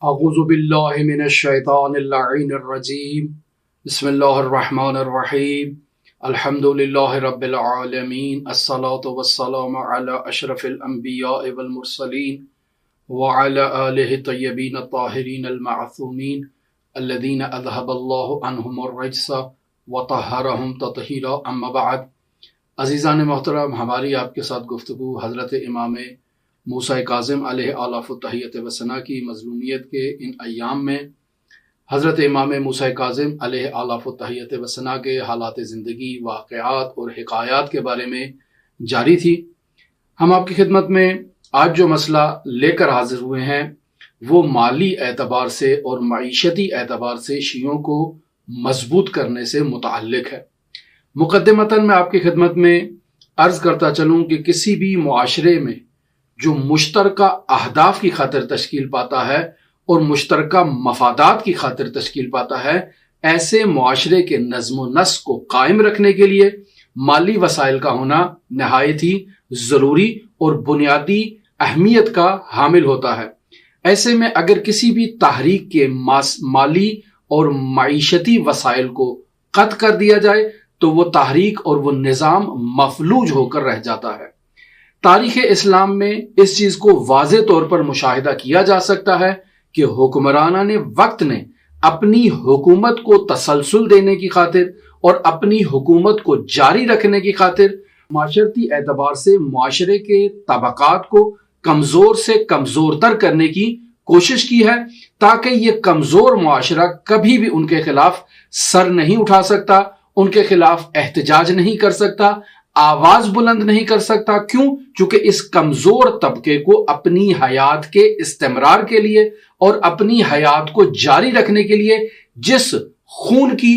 اعوذ باللہ من الشیطان اللعین الرجیم بسم اللہ الرحمن الرحیم الحمد للہ رب العالمین الصلاة والسلام علی اشرف الانبیاء والمرسلین وعلی آلہ الطیبین الطاہرین المعصومین الذین اذہب اللہ عنہم الرجس وطہرہم تطہیرا اما بعد۔ عزیزان محترم، ہماری آپ کے ساتھ گفتگو حضرت امام موسیٰ کاظم علیہ آلاف التحیت و ثنا کی مظلومیت کے ان ایام میں حضرت امام موسیٰ کاظم علیہ آلاف التحیت و ثنا کے حالات زندگی، واقعات اور حکایات کے بارے میں جاری تھی۔ ہم آپ کی خدمت میں آج جو مسئلہ لے کر حاضر ہوئے ہیں وہ مالی اعتبار سے اور معیشتی اعتبار سے شیعوں کو مضبوط کرنے سے متعلق ہے۔ مقدمتاً میں آپ کی خدمت میں عرض کرتا چلوں کہ کسی بھی معاشرے میں جو مشترکہ اہداف کی خاطر تشکیل پاتا ہے اور مشترکہ مفادات کی خاطر تشکیل پاتا ہے، ایسے معاشرے کے نظم و نسق کو قائم رکھنے کے لیے مالی وسائل کا ہونا نہایت ہی ضروری اور بنیادی اہمیت کا حامل ہوتا ہے۔ ایسے میں اگر کسی بھی تحریک کے مالی اور معیشتی وسائل کو قطع کر دیا جائے تو وہ تحریک اور وہ نظام مفلوج ہو کر رہ جاتا ہے۔ تاریخ اسلام میں اس چیز کو واضح طور پر مشاہدہ کیا جا سکتا ہے کہ حکمرانان وقت نے اپنی حکومت کو تسلسل دینے کی خاطر اور اپنی حکومت کو جاری رکھنے کی خاطر معاشرتی اعتبار سے معاشرے کے طبقات کو کمزور سے کمزور تر کرنے کی کوشش کی ہے، تاکہ یہ کمزور معاشرہ کبھی بھی ان کے خلاف سر نہیں اٹھا سکتا، ان کے خلاف احتجاج نہیں کر سکتا، آواز بلند نہیں کر سکتا۔ کیوں؟ چونکہ اس کمزور طبقے کو اپنی حیات کے استمرار کے لیے اور اپنی حیات کو جاری رکھنے کے لیے جس خون کی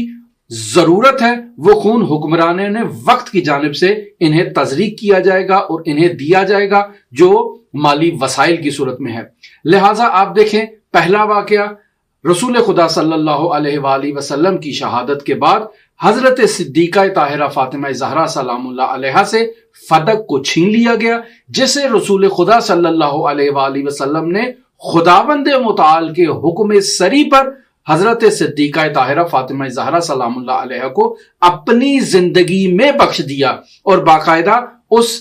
ضرورت ہے وہ خون حکمرانوں نے وقت کی جانب سے انہیں تزریق کیا جائے گا اور انہیں دیا جائے گا، جو مالی وسائل کی صورت میں ہے۔ لہٰذا آپ دیکھیں، پہلا واقعہ رسول خدا صلی اللہ علیہ وآلہ وسلم کی شہادت کے بعد حضرت صدیقہ طاہرہ فاطمہ زہرا سلام اللہ علیہا سے فدق کو چھین لیا گیا، جسے رسول خدا صلی اللہ علیہ وآلہ وسلم نے خداوند متعال کے حکم سری پر حضرت صدیقہ طاہرہ فاطمہ زہرا سلام اللہ علیہا کو اپنی زندگی میں بخش دیا، اور باقاعدہ اس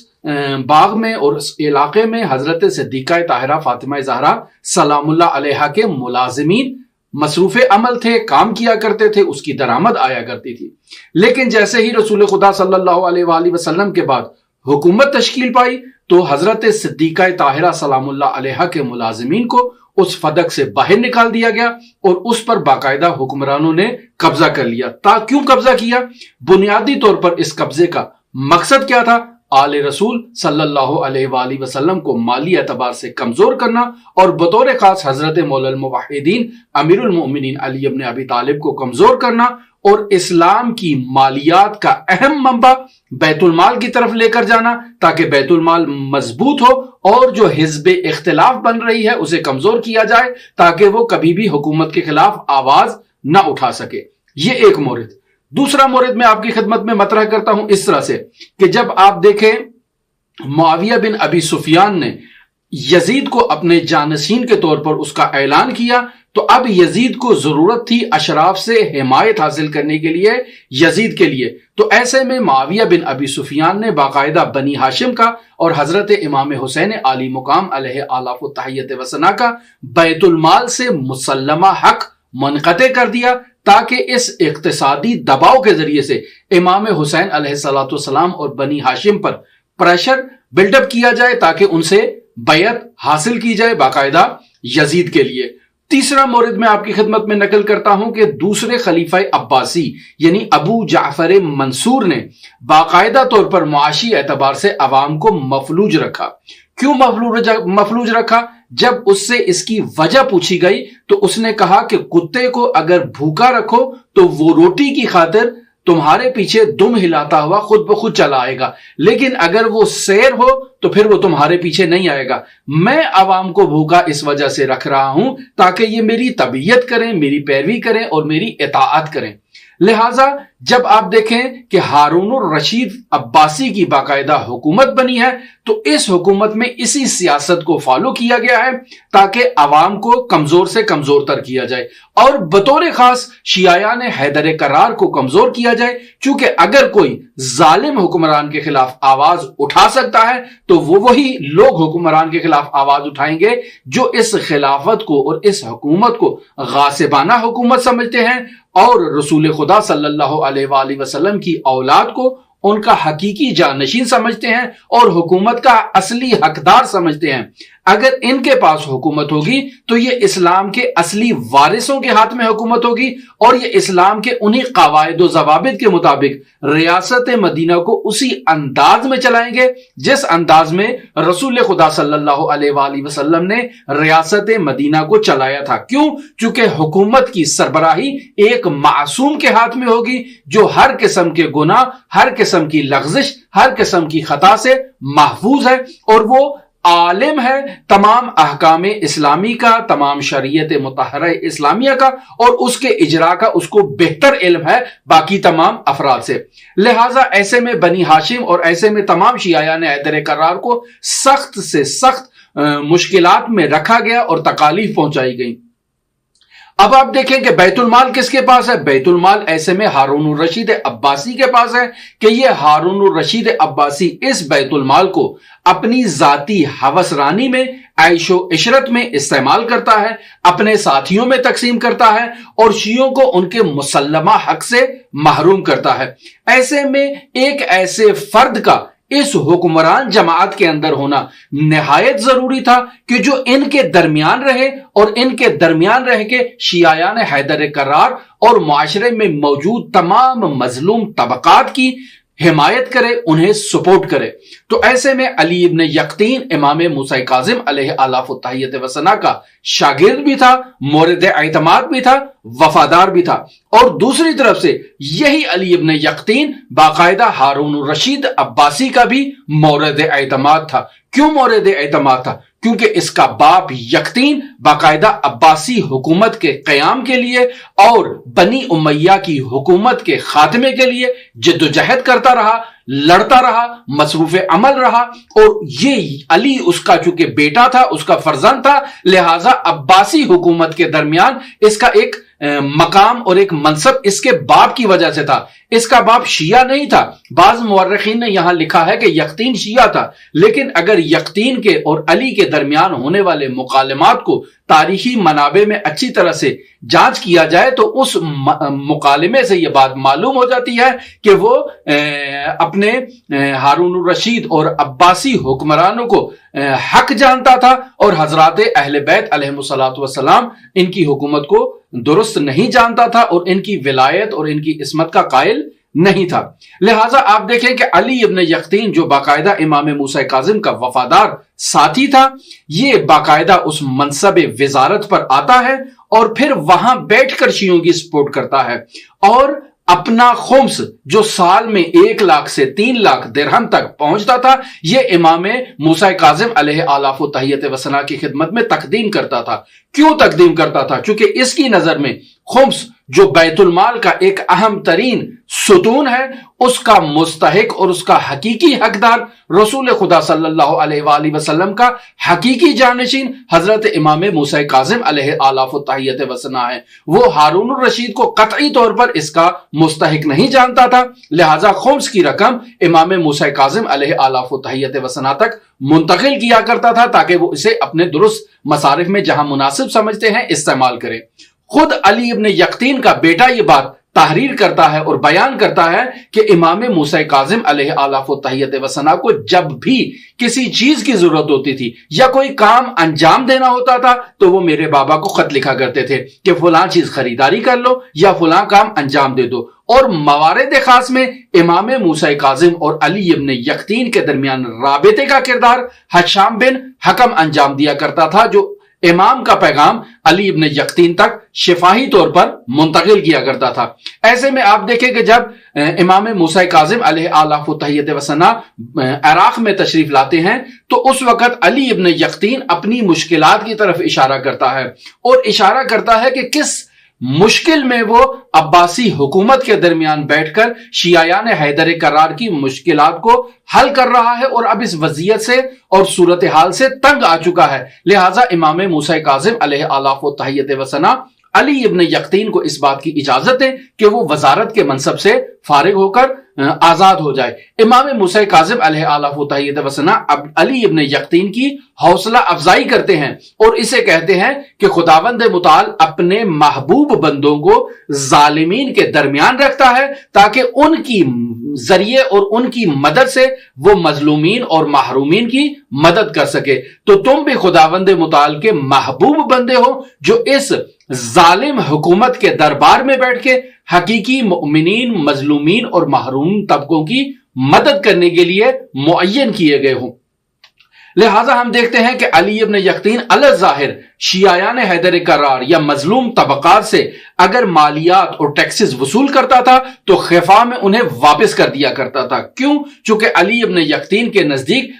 باغ میں اور اس علاقے میں حضرت صدیقہ طاہرہ فاطمہ زہرا سلام اللہ علیہا کے ملازمین مصروف عمل تھے، کام کیا کرتے تھے، اس کی درآمد آیا کرتی تھی۔ لیکن جیسے ہی رسول خدا صلی اللہ علیہ وآلہ وسلم کے بعد حکومت تشکیل پائی تو حضرت صدیقہ طاہرہ سلام اللہ علیہا کے ملازمین کو اس فدق سے باہر نکال دیا گیا اور اس پر باقاعدہ حکمرانوں نے قبضہ کر لیا۔ کیوں قبضہ کیا؟ بنیادی طور پر اس قبضے کا مقصد کیا تھا؟ آل رسول صلی اللہ علیہ وآلہ وسلم کو مالی اعتبار سے کمزور کرنا، اور بطور خاص حضرت مولا الموحدین امیر المؤمنین علی ابن ابی طالب کو کمزور کرنا، اور اسلام کی مالیات کا اہم منبع بیت المال کی طرف لے کر جانا، تاکہ بیت المال مضبوط ہو اور جو حزب اختلاف بن رہی ہے اسے کمزور کیا جائے، تاکہ وہ کبھی بھی حکومت کے خلاف آواز نہ اٹھا سکے۔ یہ ایک مورد۔ دوسرا مورد میں آپ کی خدمت میں مطرح کرتا ہوں اس طرح سے کہ جب آپ دیکھیں معاویہ بن ابی سفیان نے یزید کو اپنے جانشین کے طور پر اس کا اعلان کیا، تو اب یزید کو ضرورت تھی اشراف سے حمایت حاصل کرنے کے لیے یزید کے لیے۔ تو ایسے میں معاویہ بن ابی سفیان نے باقاعدہ بنی ہاشم کا اور حضرت امام حسین علی مقام علیہ آلاف التحیت و ثنا کا بیت المال سے مسلمہ حق منقطع کر دیا، تاکہ اس اقتصادی دباؤ کے ذریعے سے امام حسین علیہ السلام اور بنی ہاشم پر پریشر بلڈ اپ کیا جائے، تاکہ ان سے بیعت حاصل کی جائے باقاعدہ یزید کے لیے۔ تیسرا مورد میں آپ کی خدمت میں نقل کرتا ہوں کہ دوسرے خلیفہ عباسی یعنی ابو جعفر منصور نے باقاعدہ طور پر معاشی اعتبار سے عوام کو مفلوج رکھا۔ کیوں مفلوج رکھا؟ جب اس سے اس کی وجہ پوچھی گئی تو اس نے کہا کہ کتے کو اگر بھوکا رکھو تو وہ روٹی کی خاطر تمہارے پیچھے دم ہلاتا ہوا خود بخود چلا آئے گا، لیکن اگر وہ سیر ہو تو پھر وہ تمہارے پیچھے نہیں آئے گا۔ میں عوام کو بھوکا اس وجہ سے رکھ رہا ہوں تاکہ یہ میری طبیعت کریں، میری پیروی کریں اور میری اطاعت کریں۔ لہٰذا جب آپ دیکھیں کہ ہارون الرشید عباسی کی باقاعدہ حکومت بنی ہے تو اس حکومت میں اسی سیاست کو فالو کیا گیا ہے تاکہ عوام کو کمزور سے کمزور تر کیا جائے اور بطور خاص شیعیان حیدر کرار کو کمزور کیا جائے، چونکہ اگر کوئی ظالم حکمران کے خلاف آواز اٹھا سکتا ہے تو وہ وہی لوگ حکمران کے خلاف آواز اٹھائیں گے جو اس خلافت کو اور اس حکومت کو غاصبانہ حکومت سمجھتے ہیں اور رسول خدا صلی اللہ علیہ وآلہ وسلم کی اولاد کو ان کا حقیقی جانشین سمجھتے ہیں اور حکومت کا اصلی حقدار سمجھتے ہیں۔ اگر ان کے پاس حکومت ہوگی تو یہ اسلام کے اصلی وارثوں کے ہاتھ میں حکومت ہوگی اور یہ اسلام کے انہی قواعد و ضوابط کے مطابق ریاست مدینہ کو اسی انداز میں چلائیں گے جس انداز میں رسول خدا صلی اللہ علیہ وآلہ وسلم نے ریاست مدینہ کو چلایا تھا۔ کیوں؟ چونکہ حکومت کی سربراہی ایک معصوم کے ہاتھ میں ہوگی جو ہر قسم کے گناہ، ہر قسم کی لغزش، ہر قسم کی خطا سے محفوظ ہے اور وہ عالم ہے تمام احکام اسلامی کا، تمام شریعت مطہرہ اسلامیہ کا اور اس کے اجرا کا اس کو بہتر علم ہے باقی تمام افراد سے۔ لہٰذا ایسے میں بنی ہاشم اور ایسے میں تمام شیعیان حیدر کرار کو سخت سے سخت مشکلات میں رکھا گیا اور تکالیف پہنچائی گئی۔ اب آپ دیکھیں کہ بیت المال کس کے پاس ہے؟ بیت المال ایسے میں ہارون الرشید عباسی کے پاس ہے کہ یہ ہارون الرشید عباسی اس بیت المال کو اپنی ذاتی ہوس رانی میں، عیش و عشرت میں استعمال کرتا ہے، اپنے ساتھیوں میں تقسیم کرتا ہے اور شیعوں کو ان کے مسلمہ حق سے محروم کرتا ہے۔ ایسے میں ایک ایسے فرد کا اس حکمران جماعت کے اندر ہونا نہایت ضروری تھا کہ جو ان کے درمیان رہے اور ان کے درمیان رہ کے شیعیان حیدر کرار اور معاشرے میں موجود تمام مظلوم طبقات کی حمایت کرے، انہیں سپورٹ کرے۔ تو ایسے میں علی ابن یقطین امام موسیٰ کاظم علیہ آلاف التحیت وثنا کا شاگرد بھی تھا، مورد اعتماد بھی تھا، وفادار بھی تھا، اور دوسری طرف سے یہی علی ابن یقطین باقاعدہ ہارون الرشید عباسی کا بھی مورد اعتماد تھا۔ کیوں مورد اعتماد تھا؟ کیونکہ اس کا باپ یقطین باقاعدہ عباسی حکومت کے قیام کے لیے اور بنی امیہ کی حکومت کے خاتمے کے لیے جدوجہد کرتا رہا، لڑتا رہا، مصروف عمل رہا، اور یہ علی اس کا چونکہ بیٹا تھا، اس کا فرزند تھا، لہٰذا عباسی حکومت کے درمیان اس کا ایک مقام اور ایک منصب اس کے باپ کی وجہ سے تھا۔ اس کا باپ شیعہ نہیں تھا۔ بعض مورخین نے یہاں لکھا ہے کہ یقطین شیعہ تھا، لیکن اگر یقطین کے اور علی کے درمیان ہونے والے مکالمات کو تاریخی منابع میں اچھی طرح سے جانچ کیا جائے تو اس مکالمے سے یہ بات معلوم ہو جاتی ہے کہ وہ اپنے ہارون الرشید اور عباسی حکمرانوں کو حق جانتا تھا اور حضرات اہل بیت علیہ الصلوۃ والسلام ان کی حکومت کو درست نہیں جانتا تھا اور ان کی ولایت اور ان کی عصمت کا قائل نہیں تھا۔ لہٰذا آپ دیکھیں کہ علی ابن یقطین جو باقاعدہ امام موسیٰ کاظم کا وفادار ساتھی تھا، یہ باقاعدہ اس منصب وزارت پر آتا ہے اور پھر وہاں بیٹھ کر شیعوں کی سپورٹ کرتا ہے اور اپنا خمس جو سال میں 1 لاکھ سے 3 لاکھ درہم تک پہنچتا تھا، یہ امام موسیٰ کاظم علیہ آلاف و تحیت وثنا کی خدمت میں تقدیم کرتا تھا۔ کیوں تقدیم کرتا تھا؟ چونکہ اس کی نظر میں خمس جو بیت المال کا ایک اہم ترین ستون ہے، اس کا مستحق اور اس کا حقیقی حقدار رسول خدا صلی اللہ علیہ وآلہ وسلم کا حقیقی جانشین حضرت امام موسیٰ کاظم علیہ آلاف التحیت وثنا ہے۔ وہ ہارون الرشید کو قطعی طور پر اس کا مستحق نہیں جانتا تھا، لہٰذا خمس کی رقم امام موسیٰ کاظم علیہ آلاف التحیت وثنا تک منتقل کیا کرتا تھا تاکہ وہ اسے اپنے درست مصارف میں جہاں مناسب سمجھتے ہیں استعمال کریں۔ خود علی ابن یقطین کا بیٹا یہ بات تحریر کرتا ہے اور بیان کرتا ہے کہ امام موسیٰ کاظم علیہ آلاف التحیت وثنا کو جب بھی کسی چیز کی ضرورت ہوتی تھی یا کوئی کام انجام دینا ہوتا تھا تو وہ میرے بابا کو خط لکھا کرتے تھے کہ فلاں چیز خریداری کر لو یا فلاں کام انجام دے دو، اور موارد خاص میں امام موسیٰ کاظم اور علی ابن یقطین کے درمیان رابطے کا کردار حشام بن حکم انجام دیا کرتا تھا، جو امام کا پیغام علی ابن یقطین تک شفاہی طور پر منتقل کیا کرتا تھا۔ ایسے میں آپ دیکھیں کہ جب امام موسیٰ کاظم علیہ آلاف التحیت وثنا عراق میں تشریف لاتے ہیں تو اس وقت علی ابن یقطین اپنی مشکلات کی طرف اشارہ کرتا ہے اور اشارہ کرتا ہے کہ کس مشکل میں وہ عباسی حکومت کے درمیان بیٹھ کر شیعیان حیدر کرار کی مشکلات کو حل کر رہا ہے اور اب اس وضعیت سے اور صورتحال سے تنگ آ چکا ہے۔ لہٰذا امام موسیٰ کاظم علیہ آلاف و تحیت و ثنا علی ابن یقطین کو اس بات کی اجازت ہے کہ وہ وزارت کے منصب سے فارغ ہو کر آزاد ہو جائے۔ امام موسیٰ کاظم علیہ آلاف و تحیت و ثنا علی ابن یقطین کی حوصلہ افزائی کرتے ہیں اور اسے کہتے ہیں کہ خداوند متعال اپنے محبوب بندوں کو ظالمین کے درمیان رکھتا ہے تاکہ ان کی ذریعے اور ان کی مدد سے وہ مظلومین اور محرومین کی مدد کر سکے۔ تو تم بھی خداوند متعال کے محبوب بندے ہو جو اس ظالم حکومت کے دربار میں بیٹھ کے حقیقی مؤمنین، مظلومین اور محروم طبقوں کی مدد کرنے کے لیے معین کیے گئے ہوں۔ لہٰذا ہم دیکھتے ہیں کہ علی ابن یقطین علی ظاہر شیعیان حیدر کرار یا مظلوم طبقات سے اگر مالیات اور ٹیکسز وصول کرتا تھا تو خفا میں انہیں واپس کر دیا کرتا تھا۔ کیوں؟ چونکہ علی ابن یقطین کے نزدیک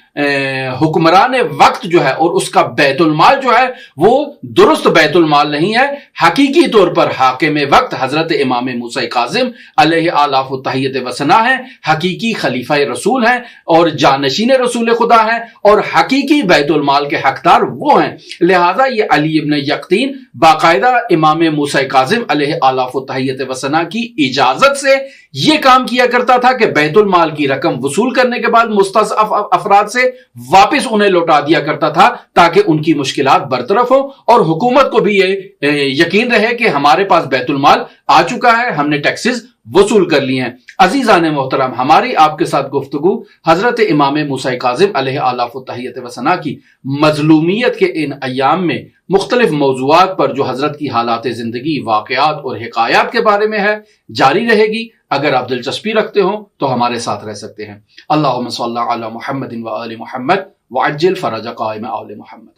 حکمران وقت جو ہے اور اس کا بیت المال جو ہے وہ درست بیت المال نہیں ہے۔ حقیقی طور پر حاکم وقت حضرت امام موسیٰ کاظم علیہ آلاف و تحیت و ثنا ہے، حقیقی خلیفہ رسول ہیں اور جانشین رسول خدا ہیں اور حقیقی بیت المال کے حقدار وہ ہیں۔ لہٰذا یہ علی ابن یقطین باقاعدہ امام موسیٰ کاظم علیہ آلاف و تحیت و ثنا کی اجازت سے یہ کام کیا کرتا تھا کہ بیت المال کی رقم وصول کرنے کے بعد مستضعف افراد سے واپس انہیں لوٹا دیا کرتا تھا تاکہ ان کی مشکلات برطرف ہوں اور حکومت کو بھی یہ یقین رہے کہ ہمارے پاس بیت المال آ چکا ہے، ہم نے ٹیکسز وصول کر لیے ہیں۔ عزیزان محترم، ہماری آپ کے ساتھ گفتگو حضرت امام موسیٰ کاظم علیہ آلاف و تحیت و ثنا کی مظلومیت کے ان ایام میں مختلف موضوعات پر جو حضرت کی حالات زندگی، واقعات اور حکایات کے بارے میں ہے جاری رہے گی۔ اگر آپ دلچسپی رکھتے ہوں تو ہمارے ساتھ رہ سکتے ہیں۔ اللہم صلی علی محمد و آل محمد وعجل فرج قائم آل محمد۔